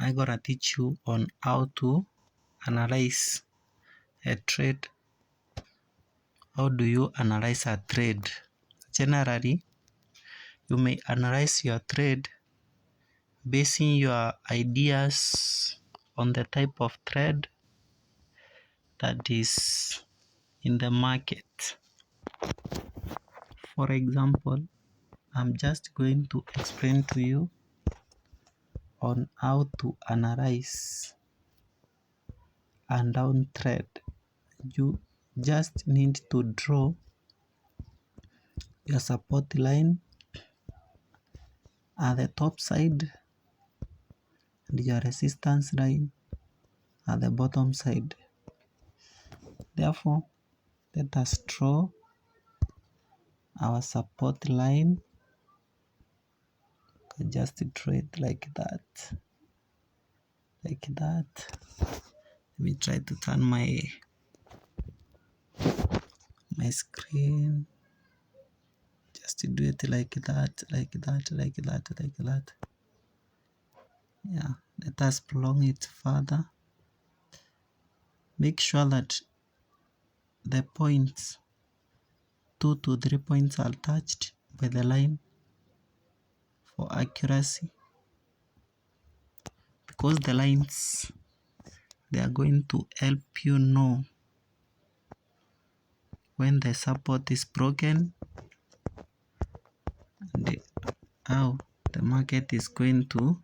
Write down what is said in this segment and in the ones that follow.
I'm gonna teach you on how to analyze a trade. How do you analyze a trade? Generally, you may analyze your trade basing your ideas on the type of trade that is in the market. For example, I'm just going to explain to you on how to analyze a down trade. You just need to draw your support line at the top side and your resistance line at the bottom side. Therefore, let us draw our support line. Just draw it like that. Let me try to turn my screen. Just do it like that. Yeah, let us prolong it further. Make sure that the points, 2 to 3 points, are touched by the line for accuracy, because the lines, they are going to help you know when the support is broken and how the market is going to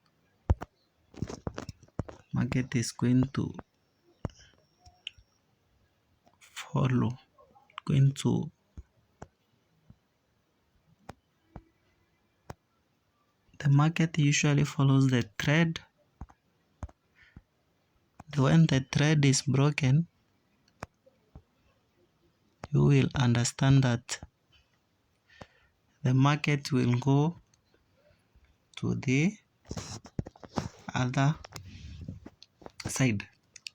follow, the market usually follows the trend. When the trend is broken, you will understand that the market will go to the other side.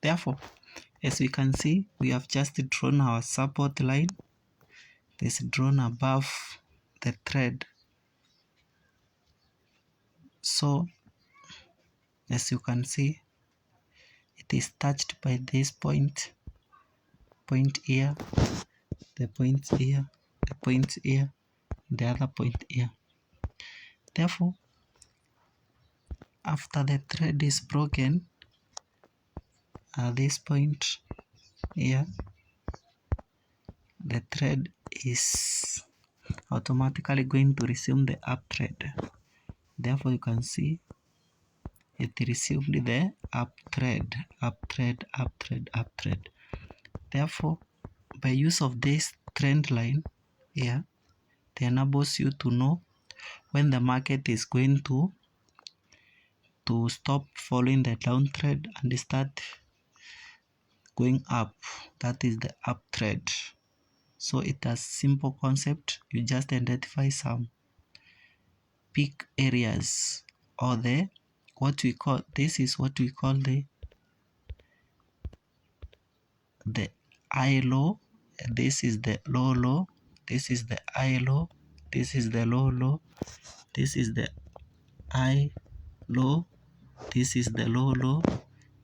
Therefore, as we can see, we have just drawn our support line. It is drawn above the trend. So, as you can see, it is touched by this point here, the point here, the point here, the other point here. Therefore, after the trend is broken at this point here, the trend is automatically going to resume the uptrend. Therefore, you can see it resumed the uptrend. Therefore, by use of this trend line here, it enables you to know when the market is going to stop following the downtrend and start going up. That is the uptrend. So it has simple concept. You just identify some peak areas, or this is what we call the high low. This is the low low. This is the high low. This is the low low. This is the high low. This is the low low.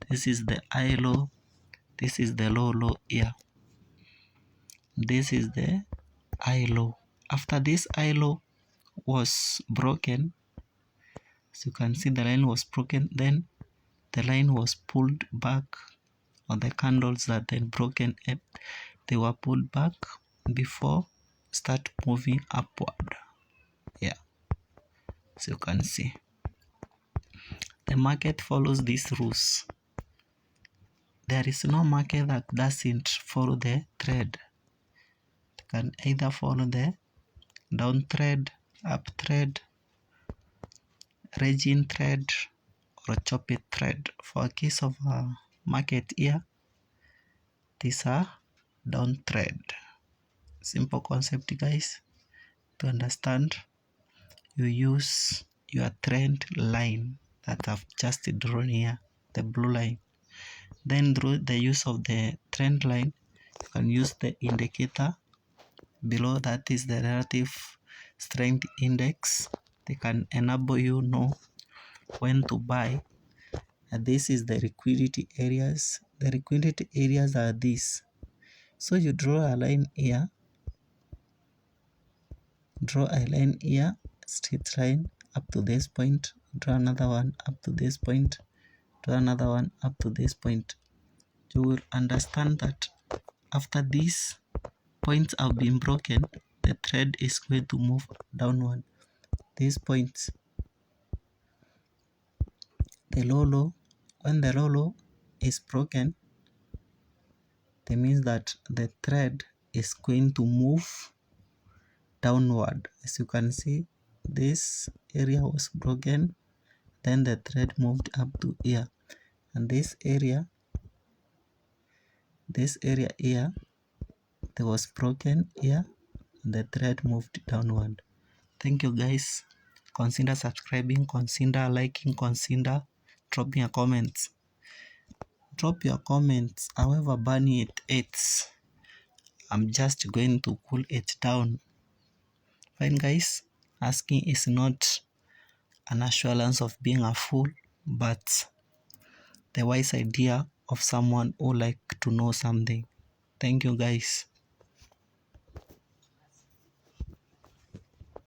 This is the high low. This is the low low here. This is the high low. After this high low was broken, as you can see, the line was broken, then the line was pulled back, or the candles that then broken it, they were pulled back before start moving upward. Yeah, so you can see the market follows these rules. There is no market that doesn't follow the trend. It can either follow the down trend, up trend, raging trend, or choppy trend. For a case of a market here, these are down trend. Simple concept, guys. To understand, you use your trend line that I've just drawn here, the blue line. Then through the use of the trend line, you can use the indicator below, that is the relative strength index. They can enable you know when to buy this is the liquidity areas. The liquidity areas are these. So you draw a line here, straight line up to this point, draw another one up to this point, draw another one up to this point. You will understand that after these points have been broken, the thread is going to move downward. These points, the low, when the low is broken, that means that the thread is going to move downward. As you can see, this area was broken, then the thread moved up to here, and this area here, there was broken here, and the thread moved downward. Thank you guys. Consider subscribing, consider liking, consider dropping your comments. Drop your comments, however bunny it is. I'm just going to cool it down. Fine guys, asking is not an assurance of being a fool, but the wise idea of someone who like to know something. Thank you guys.